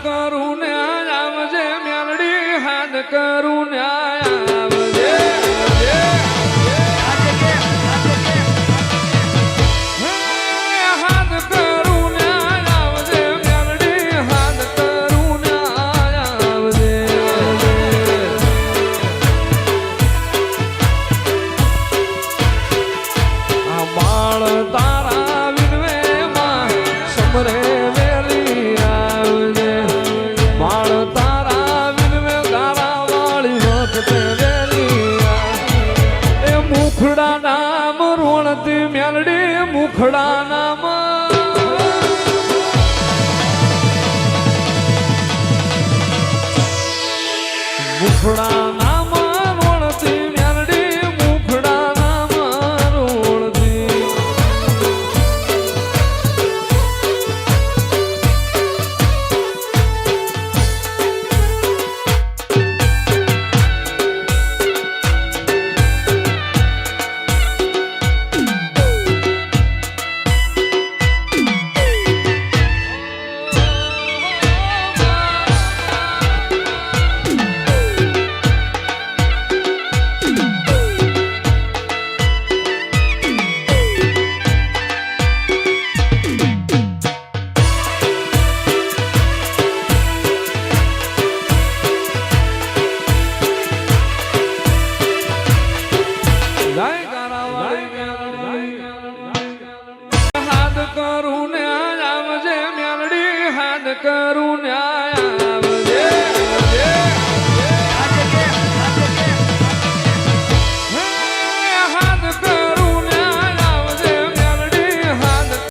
કરું ને આવજે મેલડી હાથ કરું ને આવજે હાથ કરું ને આવજે મેલડી હાથ કરું ને આવજે આ બાળ તારા વિનવે માં સમરે વેલી આવજે બાળ તારા વિનવે ગારા વાળી વખતે વેલી એ મુખડા નામ રોણતી મેલડી મુખડા નામ મુખડા નામ રોણતી મેલડી મુખડા નામ રોણતી હાથ કરું ને આવજે મેલડી હાથ કરું ને